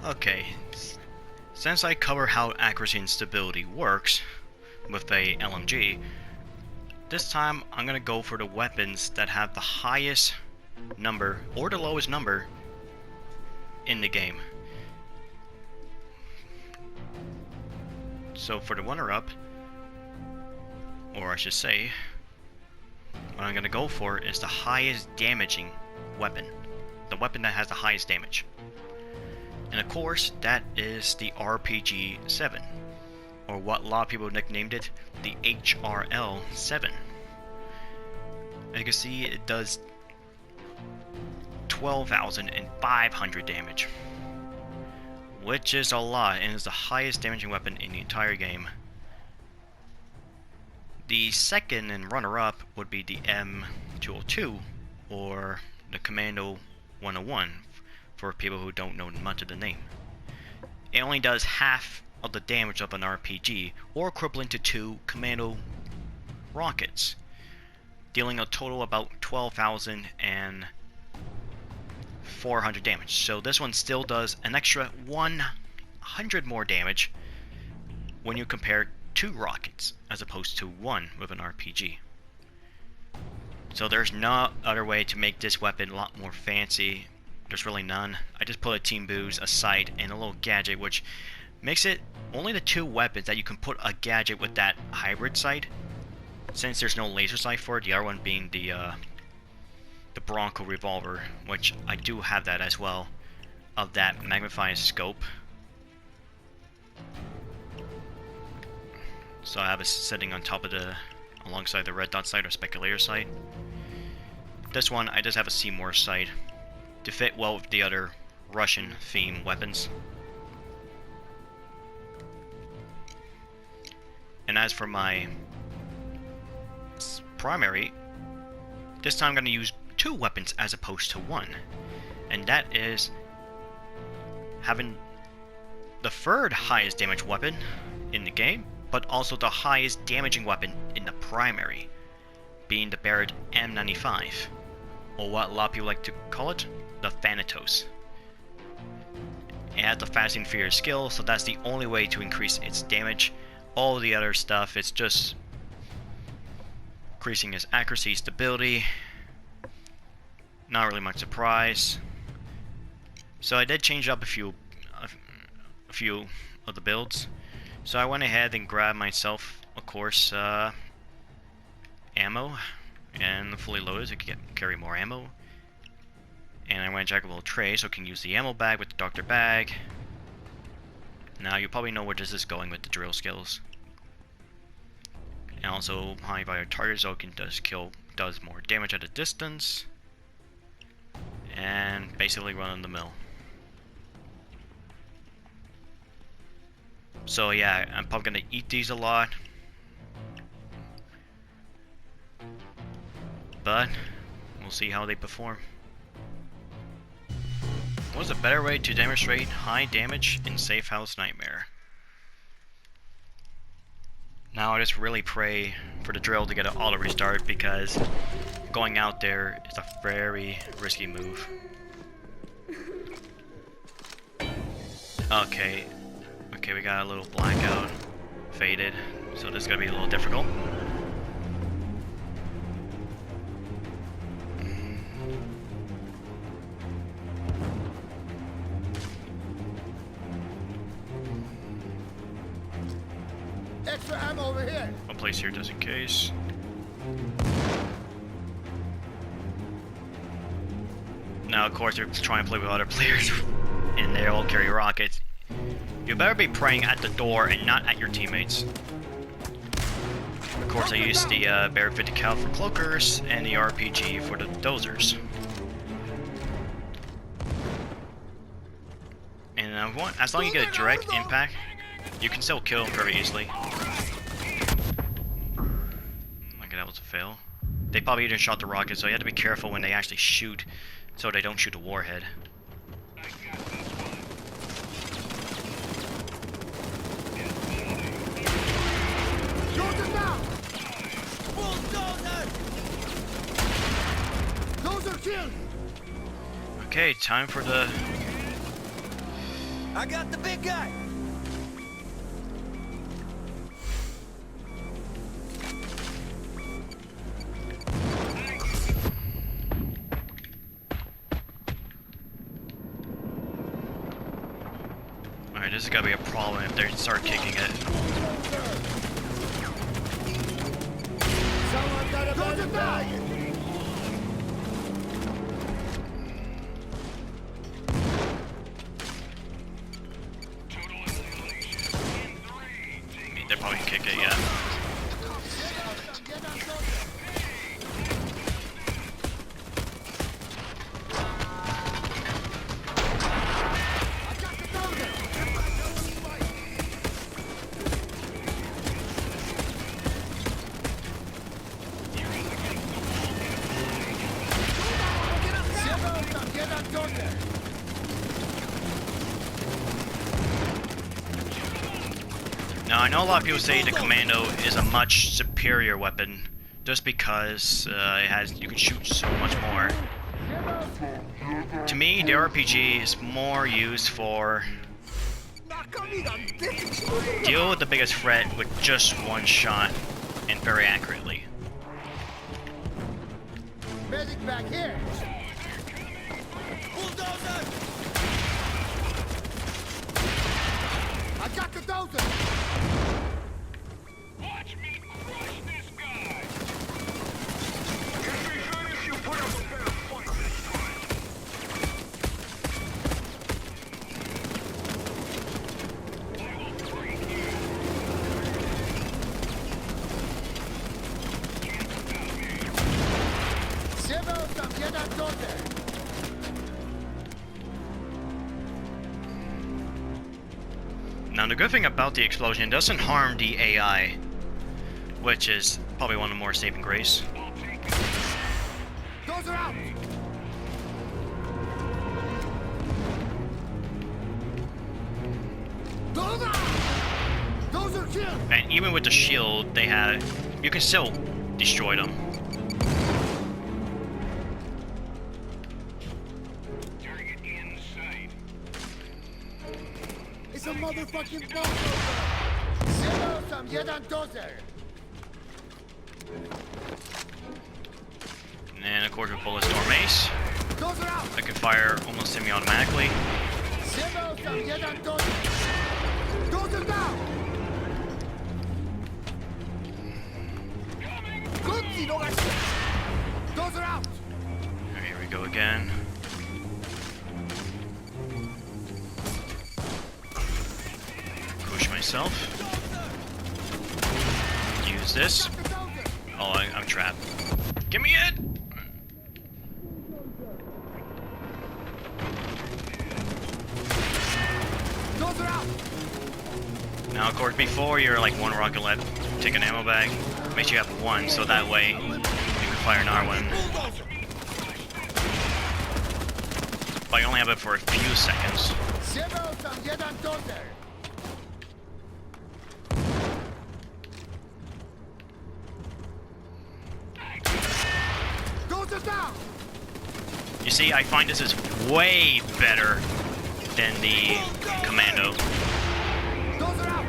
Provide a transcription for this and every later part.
Okay, since I cover how accuracy and stability works with a LMG, this time I'm gonna go for the weapons that have the highest number or the lowest number in the game. So for the runner-up, or I should say, what I'm gonna go for is the highest damaging weapon. The weapon that has the highest damage. And of course, that is the RPG-7, or what a lot of people nicknamed it, the HRL-7. As you can see, it does 12,500 damage, which is a lot, and is the highest damaging weapon in the entire game. The second and runner-up would be the M202, or the Commando 101, for people who don't know much of the name. It only does half of the damage of an RPG, or equivalent to 2 Commando rockets, dealing a total about 12,400 damage. So this one still does an extra 100 more damage when you compare 2 rockets as opposed to 1 with an RPG. So there's no other way to make this weapon a lot more fancy. There's really none. I just put a Team Boost, a sight, and a little gadget, which makes it only the 2 weapons that you can put a gadget with that hybrid sight. Since there's no laser sight for it, the other one being the Bronco revolver, which I do have that as well, of that magnifying scope. So I have it sitting on top of alongside the red dot sight or speculator sight. This one, I just have a Seymour sight to fit well with the other Russian themed weapons. And as for my primary, this time I'm going to use 2 weapons as opposed to 1. And that is having the 3rd highest damage weapon in the game, but also the highest damaging weapon in the primary, being the Barrett M95, or what a lot of people like to call it, the Thanatos. It has the Fast and Furious skill, so that's the only way to increase its damage. All the other stuff, it's just increasing its accuracy, stability. Not really much surprise. So I did change up a few of the builds. So I went ahead and grabbed myself, of course, ammo, and fully loaded so I can carry more ammo. And I went jackable tray so I can use the ammo bag with the doctor bag. Now you probably know where this is going with the drill skills. And also high value target so it can does more damage at a distance. And basically run of the mill. So yeah, I'm probably gonna eat these a lot. But we'll see how they perform. What's a better way to demonstrate high damage in Safe House Nightmare? Now I just really pray for the drill to get an auto restart, because going out there is a very risky move. Okay, we got a little blackout faded, so this is gonna be a little difficult. Extra ammo over here. One place here just in case. Now, of course, they're trying to play with other players, and they all carry rockets. You better be praying at the door and not at your teammates. Of course, I used the Barrett 50 cal for cloakers and the RPG for the dozers. And as long as you get a direct impact, you can still kill them very easily. Okay, that was a fail. They probably didn't shot the rocket, so you have to be careful when they actually shoot, so they don't shoot a warhead. Those are killed. Okay, time for the I got the big guy. Alright, this is gonna be a problem if they start kicking it. Someone got a better bag. They're probably gonna kick it, yeah. Now, I know a lot of people say the Commando is a much superior weapon, just because you can shoot so much more. To me, the RPG is more used for deal with the biggest threat with just one shot and very accurately. Medic back here. Bulldozer! I got the dozer. Watch me crush this guy! If we finish, you put up a better fight this time! I will break you! Siebel tam jeden dozer. Now, the good thing about the explosion, it doesn't harm the AI, which is probably one of the more saving grace. Dozer out. Dozer. Dozer kill. And even with the shield they had, you can still destroy them. Target in sight. It's a motherfucking bulldozer. Siebel tam jeden dozer. And of course with Bullet Storm Ace, Dozer out. I can fire almost semi-automatically. Siebel tam jeden dozer. Dozer down. Good, dozer out. Alright, here we go again. Push myself. Use this. Got the dozer. Oh, I'm trapped. Give me it! Dozer out. Now, of course, before you're like one rocket left, take an ammo bag. Make sure you have one, so that way you can fire another one. Bulldozer! But you only have it for a few seconds. Siebel tam jeden dozer. Dozer down. You see, I find this is way better than the Commando. Dozer out.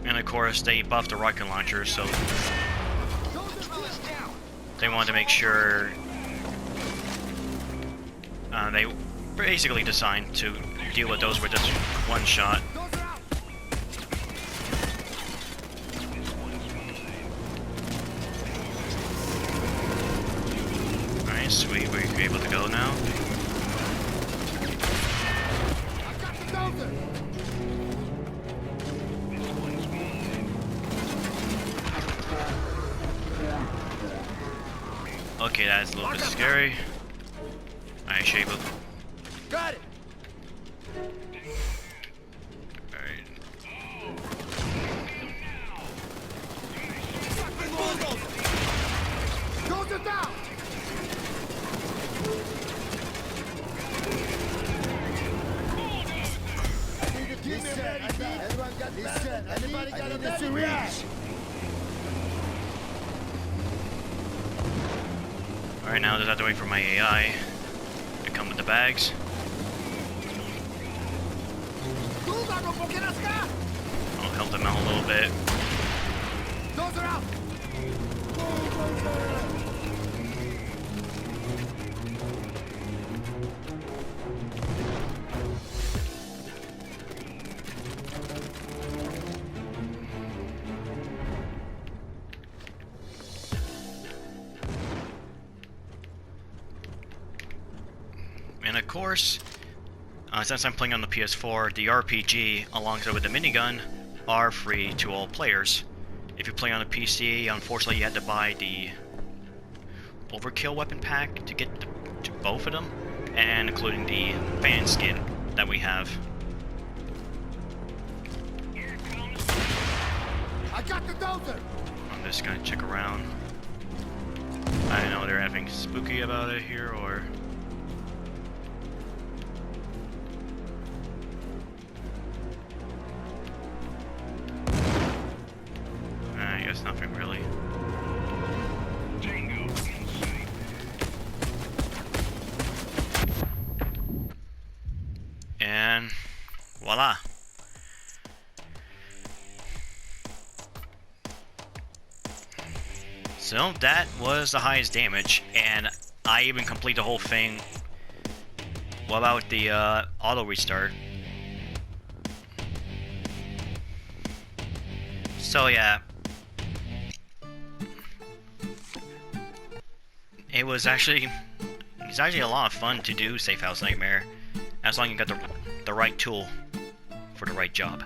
And of course, they buffed the rocket launcher, so Dozer down. they wanted to make sure they basically designed to deal with those with just one shot. Dozer out. Alright, sweet, we're able to go now. I got the dozer. Okay, that's a little bit scary. Alright, shape it. Got it. Alright. Bulldozer! Dozer down. Listen, anybody got a message? Alright, now I just have to wait for my AI. They come with the bags. I'll help them out a little bit. Those are out. And of course, since I'm playing on the PS4, the RPG alongside with the minigun are free to all players. If you play on a PC, unfortunately you had to buy the Overkill weapon pack to get to both of them, and including the fan skin that we have. I got the dozer. I'm just gonna check around. I don't know, they're having spooky about it here, or... I guess nothing really. Tango in sight. And voila. So that was the highest damage, and I even complete the whole thing without the auto restart. So yeah, it's actually a lot of fun to do Safe House Nightmare, as long as you got the right tool for the right job.